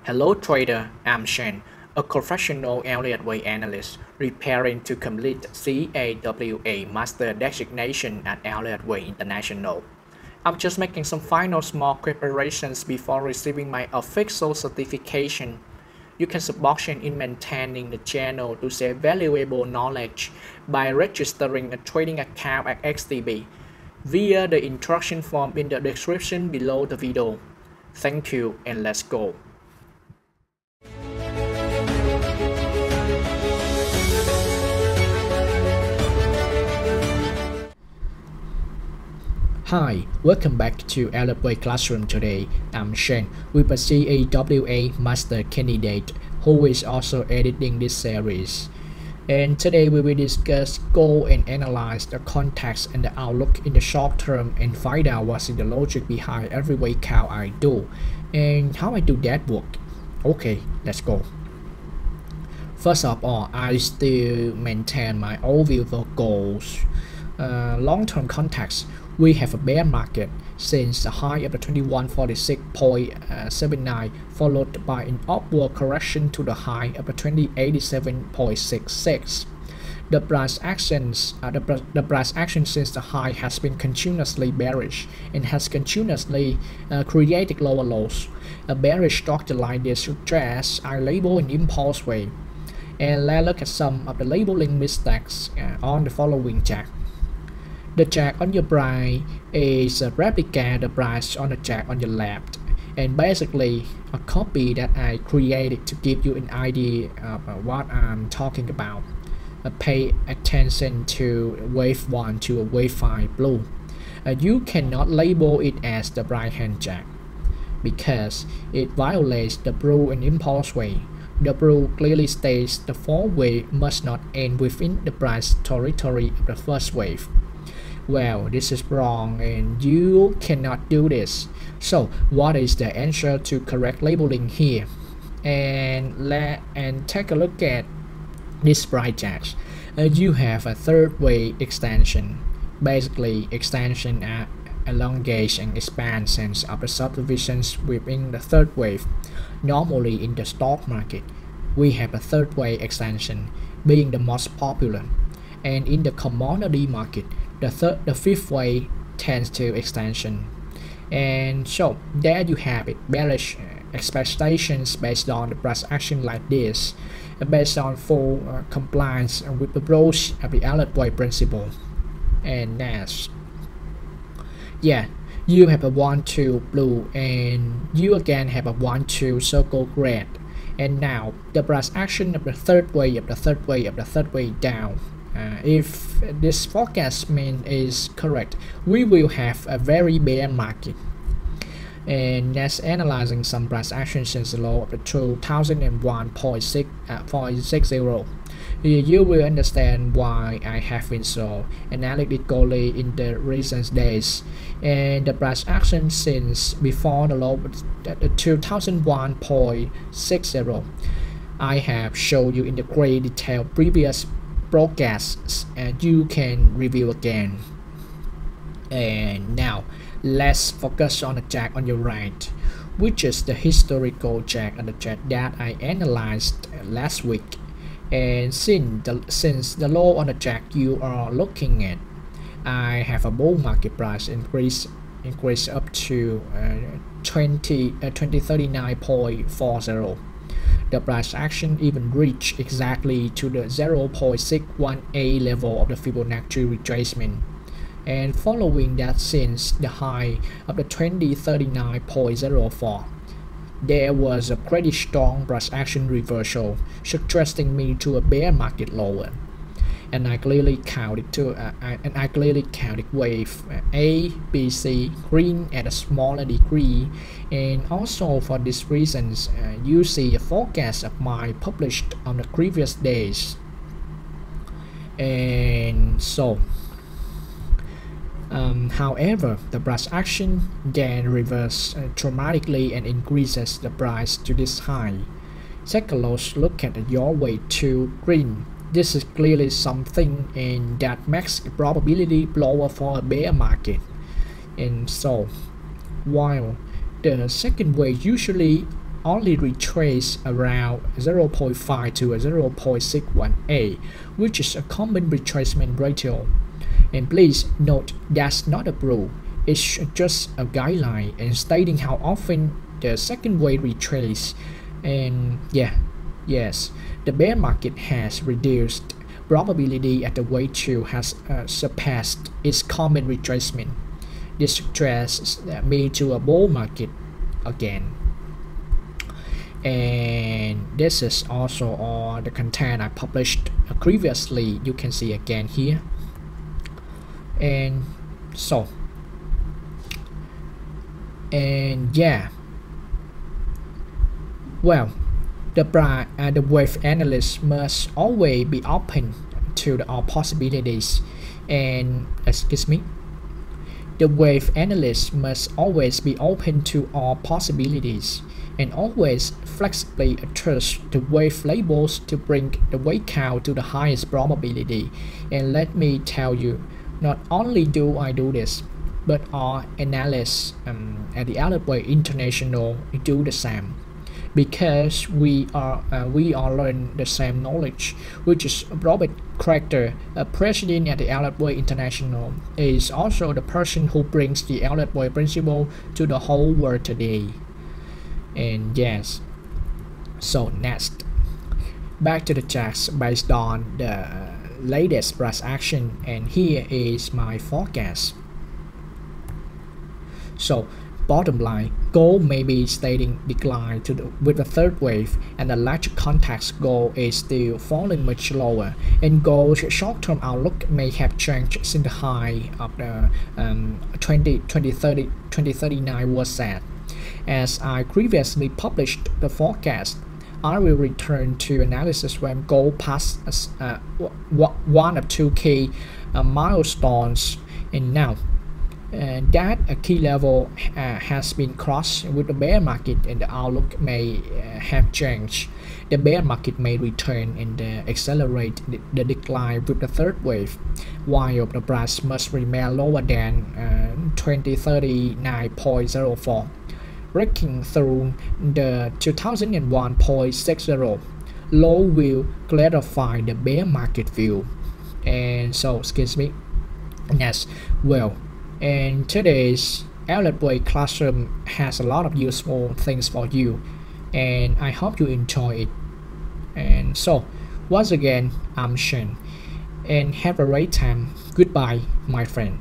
Hello trader, I'm Shane, a professional Elliott Wave analyst preparing to complete CEWA-Master designation at Elliott Wave International. I'm just making some final small preparations before receiving my official certification. You can support Shane in maintaining the channel to share valuable knowledge by registering a trading account at XTB via the instruction form in the description below the video. Thank you and let's go. Hi, welcome back to Elliott Wave Classroom today. I'm Shane, with a CEWA-Master candidate who is also editing this series. And today we will discuss, go and analyze the context and the outlook in the short term and find out what's the logic behind every wake count I do and how I do that work. Okay, let's go. First of all, I still maintain my overview for goals. Long-term context. We have a bear market since the high of the 2146.79 followed by an upward correction to the high of the 2087.66. The price actions since the high has been continuously bearish and has continuously created lower lows. A bearish structure like this suggests I label an impulse wave. And let's look at some of the labeling mistakes on the following chart. The chart on your right is a replica of the price on the chart on your left, and basically a copy that I created to give you an idea of what I'm talking about. Pay attention to wave 1 to wave 5 blue. You cannot label it as the right hand chart because it violates the blue and impulse wave. The blue clearly states the fourth wave must not end within the price territory of the first wave. Well, this is wrong and you cannot do this. So what is the answer to correct labeling here? And take a look at this bright chart. You have a third wave extension. Basically, extension elongation expansions of the subdivisions within the third wave. Normally in the stock market, we have a third wave extension being the most popular. And in the commodity market, the fifth wave tends to extension. And so there you have it, bearish expectations based on the price action like this, based on full compliance with the rules of the Elliott Wave Principle. And next, yeah, you have a 1-2 blue and you again have a 1-2 circle red. And now the price action of the third wave down. If this forecast is correct, we will have a very bear market. And that's analyzing some price action since the low of the 2001.60. You will understand why I have been so analytically in the recent days. And the price action since before the low of the 2001.60, I have shown you in the great detail previous broadcasts, and you can review again. And now let's focus on the chart on your right, which is the historical chart and the chart that I analyzed last week. And since the low on the chart you are looking at, I have a bull market price increase up to 2039.40. The price action even reached exactly to the 0.618 level of the Fibonacci retracement. And following that since the high of the 2039.04, there was a pretty strong price action reversal, suggesting me to a bear market lower. And I clearly counted wave A, B, C green at a smaller degree. And also for these reasons, you see a forecast of mine published on the previous days. And so, however, the price action then reverses dramatically and increases the price to this high. Take a close look at your wave 2 green. This is clearly something and that makes the probability lower for a bear market. And so, while the second wave usually only retrace around 0.5 to 0.61A, which is a common retracement ratio. And please note that's not a rule, it's just a guideline and stating how often the second wave retrace. And yes, the bear market has reduced probability as the wave 2 has surpassed its common retracement. This suggests me to a bull market again. And this is also all the content I published previously. You can see again here. And so, and yeah, well, the wave analyst must always be open to all possibilities. And excuse me, the wave analyst must always be open to all possibilities and always flexibly adjust the wave labels to bring the wave count to the highest probability. And let me tell you, not only do I do this, but our analysts at the Elliott Wave International do the same, because we all learn the same knowledge, which is Robert Crater, a president at the Elliott Wave International, is also the person who brings the Elliott Wave Principle to the whole world today. And yes, so next, back to the charts based on the latest price action, and here is my forecast. So bottom line, gold may be stating decline with the third wave, and the larger context gold is still falling much lower, and gold's short-term outlook may have changed since the high of the 2039 was set. As I previously published the forecast, I will return to analysis when gold passes one of two key milestones, and now that a key level has been crossed with the bear market, and the outlook may have changed. The bear market may return and accelerate the decline with the third wave, while the price must remain lower than 2039.04. Breaking through the 2001.60 low will clarify the bear market view. And so, excuse me, yes, well, and today's Elliott Wave classroom has a lot of useful things for you, and I hope you enjoy it. And so, once again, I'm Shane, and have a great time. Goodbye, my friend.